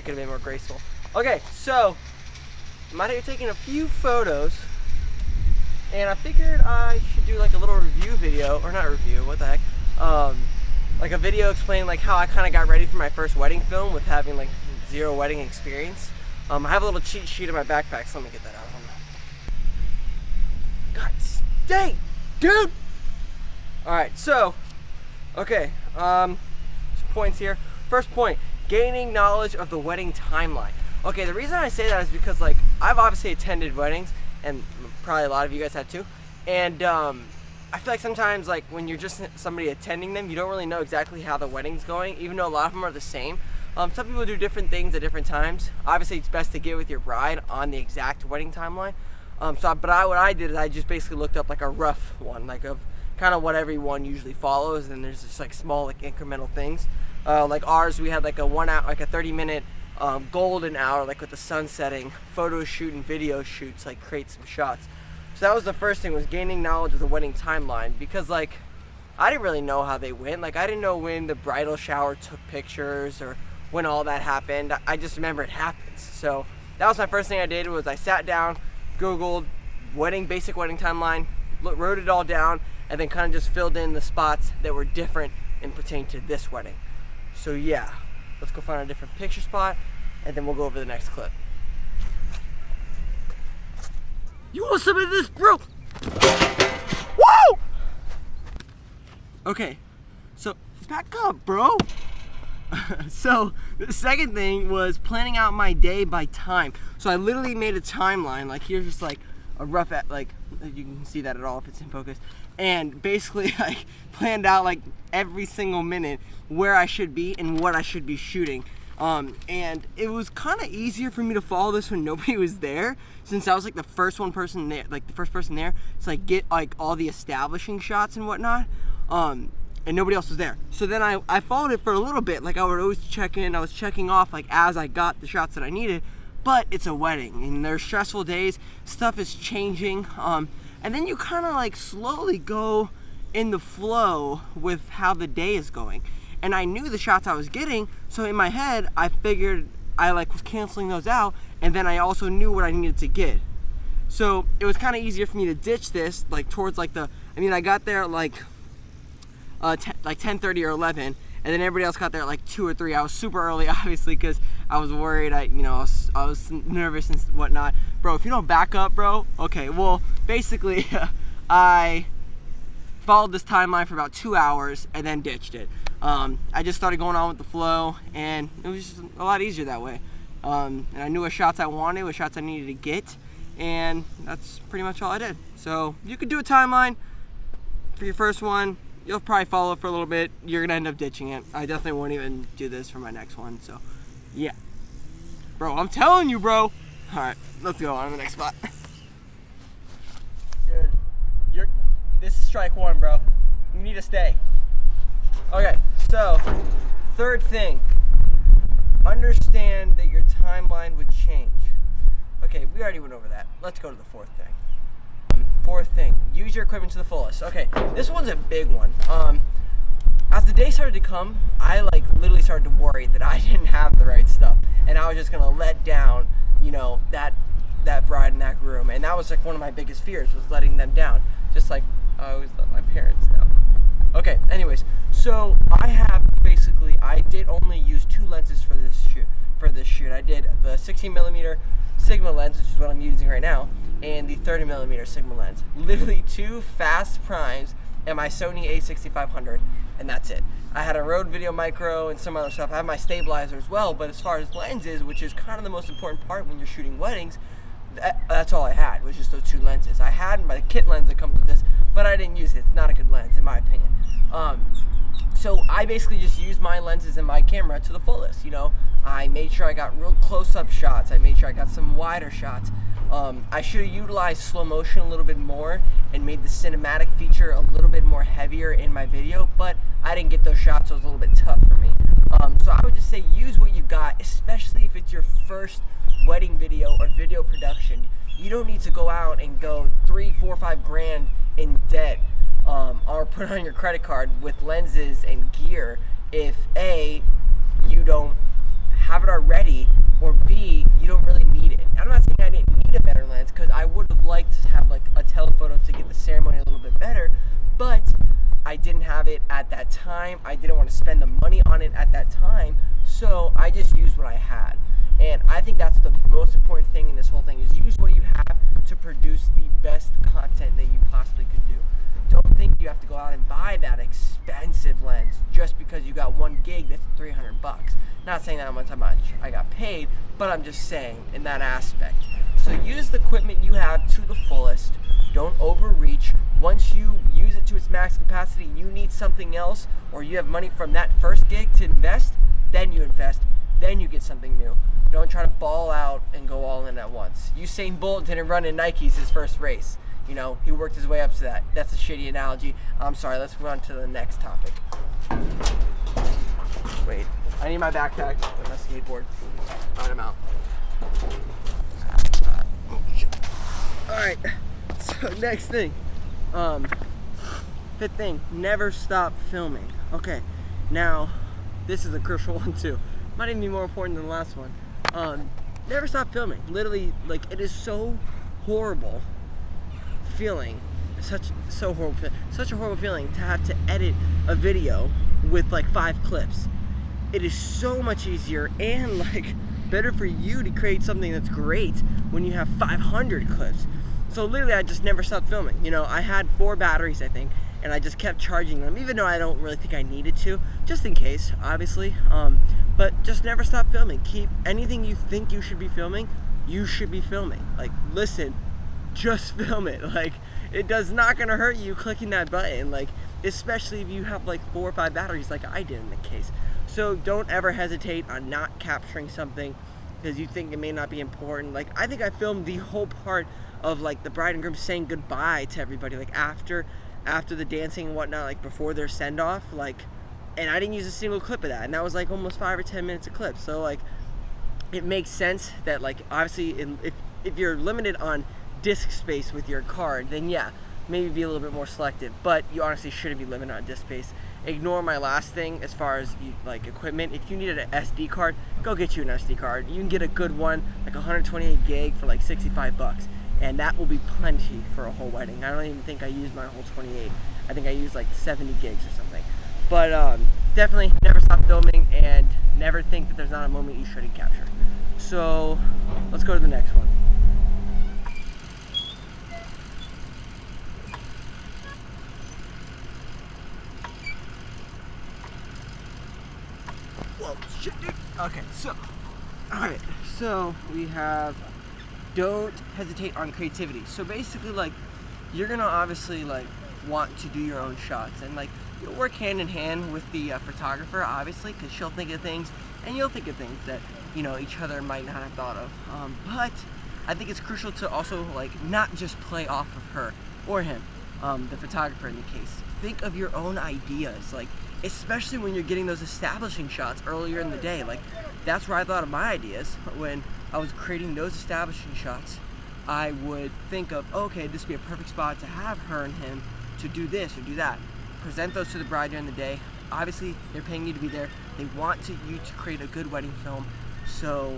it a bit more graceful. Okay, so I'm out here taking a few photos, and I figured I should do like a little review video, or not review, what the heck, like a video explaining like how I kind of got ready for my first wedding film with having like zero wedding experience. I have a little cheat sheet in my backpack, so let me get that out. God dang, dude! Alright, so, okay, some points here. First point, gaining knowledge of the wedding timeline. Okay, the reason I say that is because, like, I've obviously attended weddings, and probably a lot of you guys have too, and I feel like sometimes, like, when you're just somebody attending them, you don't really know exactly how the wedding's going, even though a lot of them are the same. Some people do different things at different times. Obviously, it's best to get with your bride on the exact wedding timeline. What I did is I just basically looked up like a rough one, like of kind of what everyone usually follows, and there's just like small like incremental things. Like ours, we had like a 1 hour, like a 30-minute golden hour, like with the sun setting, photo shoot and video shoots, like create some shots. So that was the first thing, was gaining knowledge of the wedding timeline, because like I didn't really know how they went. Like I didn't know when the bridal shower took pictures or when all that happened. I just remember it happens. So that was my first thing I did, was I sat down, Googled basic wedding timeline, wrote it all down, and then kind of just filled in the spots that were different and pertain to this wedding. So yeah, let's go find a different picture spot, and then we'll go over the next clip. You want some of this, bro? Woo! Okay, so back up, bro. So the second thing was planning out my day by time. So I literally made a timeline, like here's just like a rough, like you can see that at all if it's in focus, and basically I planned out like every single minute where I should be and what I should be shooting. And it was kind of easier for me to follow this when nobody was there, since I was like the first person there to like get like all the establishing shots and whatnot. And nobody else was there. So then I followed it for a little bit. Like I would always check in, I was checking off like as I got the shots that I needed. But it's a wedding and there's stressful days, stuff is changing. And then you kind of like slowly go in the flow with how the day is going. And I knew the shots I was getting, so in my head I figured I like was canceling those out, and then I also knew what I needed to get. So it was kind of easier for me to ditch this like towards like I got there at like 10:30 or 11, and then everybody else got there at like 2 or 3. I was super early, obviously, because I was worried. I was nervous and whatnot. Bro, if you don't back up, bro. Okay, well, basically, I followed this timeline for about 2 hours and then ditched it. I just started going on with the flow, and it was just a lot easier that way. And I knew what shots I wanted, what shots I needed to get, and that's pretty much all I did. So you could do a timeline for your first one. You'll probably follow it for a little bit. You're gonna end up ditching it. I definitely won't even do this for my next one. So, yeah, bro, I'm telling you, bro. All right, let's go on to the next spot. Dude, this is strike one, bro. You need to stay. Okay, so third thing, understand that your timeline would change. Okay, we already went over that. Let's go to the fourth thing. Fourth thing, use your equipment to the fullest. Okay, this one's a big one. As the day started to come, I like literally started to worry that I didn't have the right stuff, and I was just gonna let down, that bride and that groom, and that was like one of my biggest fears, was letting them down, just like I always let my parents down. Okay, anyways, so I did only use 2 lenses for this shoot. I did the 16mm Sigma lens, which is what I'm using right now, and the 30mm Sigma lens. Literally 2 fast primes and my Sony A6500, and that's it. I had a Rode Video Micro and some other stuff. I have my stabilizer as well, but as far as lenses, which is kind of the most important part when you're shooting weddings, that's all I had, was just those 2 lenses. I had my kit lens that comes with this, but I didn't use it. It's not a good lens in my opinion. So I basically just used my lenses and my camera to the fullest. I made sure I got real close-up shots. I made sure I got some wider shots. I should have utilized slow motion a little bit more and made the cinematic feature a little bit more heavier in my video, but I didn't get those shots, so it was a little bit tough for me. So I would just say use what you got, especially if it's your first wedding video or video production. You don't need to go out and go 3, 4, 5 grand in debt or put on your credit card with lenses and gear if A, you don't have it already, or B, you don't really need it. I'm not saying I didn't need a better lens, because I would have liked to have like a telephoto to get the ceremony a little bit better, but I didn't have it at that time. I didn't want to spend the money on it at that time, so I just used what I had. And I think that's the most important thing in this whole thing, is use what you have to produce the best content that you possibly could do. Don't think you have to go out and buy that expensive lens just because you got 1 gig that's $300. Not saying that how much I got paid, but I'm just saying in that aspect. So use the equipment you have to the fullest. Don't overreach. Once you use it to its max capacity and you need something else, or you have money from that first gig to invest, then you invest, then you get something new. Don't try to ball out and go all in at once. Usain Bolt didn't run in Nikes his first race. You know, he worked his way up to that. That's a shitty analogy. I'm sorry, let's move on to the next topic. Wait, I need my backpack and my skateboard. Alright, I'm out. Alright, so next thing. Fifth thing, never stop filming. Okay, now, this is a crucial one too. Might even be more important than the last one. Never stop filming. Literally, like, it is so horrible feeling, such a horrible feeling to have to edit a video with like 5 clips. It is so much easier and like better for you to create something that's great when you have 500 clips. So literally I just never stopped filming. You know, I had 4 batteries, I think, and I just kept charging them, even though I don't really think I needed to, just in case, obviously. But just never stop filming. Keep anything you think you should be filming, you should be filming. Like, listen, just film it. Like, it does not gonna hurt you clicking that button, like, especially if you have like 4 or 5 batteries like I did in the case. So don't ever hesitate on not capturing something because you think it may not be important. Like, I think I filmed the whole part of like the bride and groom saying goodbye to everybody, like after the dancing and whatnot, like before their send-off, like, and I didn't use a single clip of that, and that was like almost 5 or 10 minutes of clip. So like, it makes sense that, like, obviously if you're limited on disk space with your card, then yeah, maybe be a little bit more selective, but you honestly shouldn't be limited on disk space. Ignore my last thing as far as like equipment. If you needed an SD card, go get you an SD card. You can get a good one, like 128 gig for like $65, and that will be plenty for a whole wedding. I don't even think I used my whole 28. I think I used like 70 gigs or something. But definitely never stop filming, and never think that there's not a moment you shouldn't capture. So let's go to the next one. Whoa, shit, dude. Okay, so, alright, so we have don't hesitate on creativity. So basically, like, you're gonna obviously like want to do your own shots, and like you'll work hand in hand with the photographer, obviously, because she'll think of things and you'll think of things that, you know, each other might not have thought of. But I think it's crucial to also like not just play off of her or him, the photographer in the case. Think of your own ideas, like, especially when you're getting those establishing shots earlier in the day. Like, that's where I thought of my ideas. When I was creating those establishing shots, I would think of, okay, this would be a perfect spot to have her and him to do this or do that. Present those to the bride during the day. Obviously, they're paying you to be there. They want you to create a good wedding film, so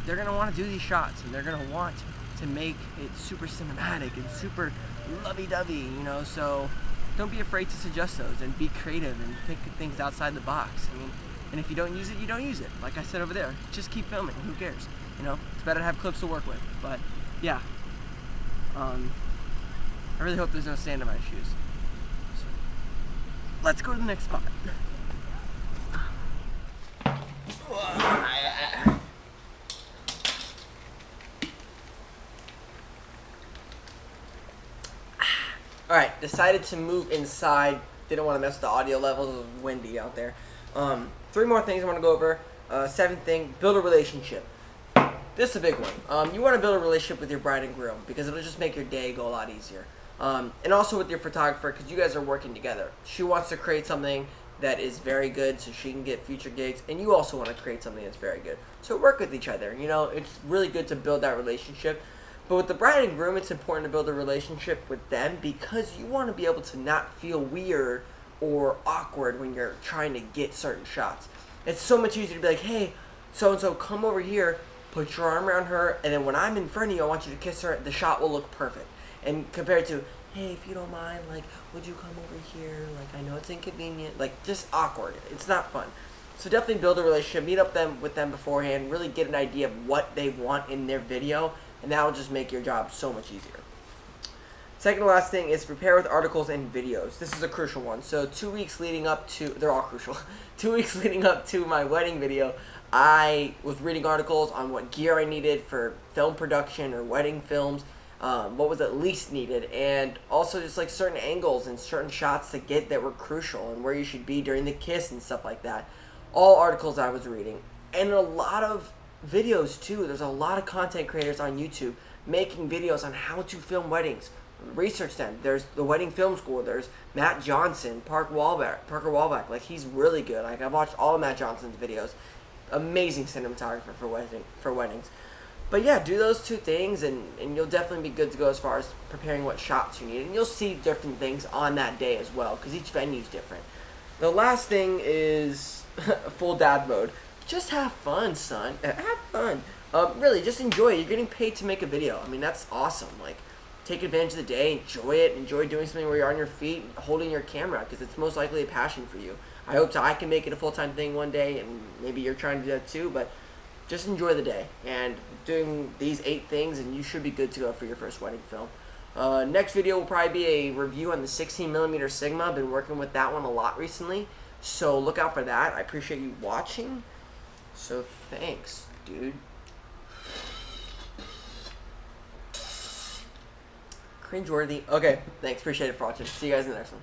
they're gonna want to do these shots, and they're gonna want to make it super cinematic and super lovey-dovey, you know. So don't be afraid to suggest those and be creative and think of things outside the box. I mean, and if you don't use it, you don't use it. Like I said over there, just keep filming. Who cares? You know, it's better to have clips to work with. But yeah, I really hope there's no sand in my shoes. So, let's go to the next spot. Alright, decided to move inside. Didn't want to mess with the audio levels. It was windy out there. 3 more things I want to go over. 7th thing, build a relationship. This is a big one. You want to build a relationship with your bride and groom because it'll just make your day go a lot easier. And also with your photographer, because you guys are working together. She wants to create something that is very good so she can get future gigs, and you also want to create something that's very good. So work with each other. You know, it's really good to build that relationship. But with the bride and groom, it's important to build a relationship with them because you want to be able to not feel weird or awkward when you're trying to get certain shots. It's so much easier to be like, hey, so-and-so, come over here, put your arm around her, and then when I'm in front of you, I want you to kiss her. The shot will look perfect. And compared to, hey, if you don't mind, like, would you come over here? Like, I know it's inconvenient. Like, just awkward. It's not fun. So definitely build a relationship. Meet up with them beforehand. Really get an idea of what they want in their video, and that will just make your job so much easier. Second to last thing is prepare with articles and videos. This is a crucial one. So 2 weeks leading up to, they're all crucial. 2 weeks leading up to my wedding video, I was reading articles on what gear I needed for film production or wedding films, what was at least needed, and also just like certain angles and certain shots to get that were crucial and where you should be during the kiss and stuff like that. All articles I was reading. And a lot of videos too. There's a lot of content creators on YouTube making videos on how to film weddings. Research them. There's the Wedding Film School. There's Matt Johnson, Parker Wallback. Like, he's really good. Like, I've watched all of Matt Johnson's videos. Amazing cinematographer for weddings. But yeah, do those two things, and you'll definitely be good to go as far as preparing what shots you need. And you'll see different things on that day as well, because each venue is different. The last thing is full dad mode. Just have fun, son. Have fun. Really, just enjoy it. You're getting paid to make a video. I mean, that's awesome. Like, take advantage of the day, enjoy it, enjoy doing something where you're on your feet, holding your camera, because it's most likely a passion for you. I hope I can make it a full-time thing one day, and maybe you're trying to do that too, but just enjoy the day, and doing these 8 things, and you should be good to go for your first wedding film. Next video will probably be a review on the 16mm Sigma. I've been working with that one a lot recently, so look out for that. I appreciate you watching, so thanks, dude. Cringeworthy. Okay, thanks. Appreciate it for watching. See you guys in the next one.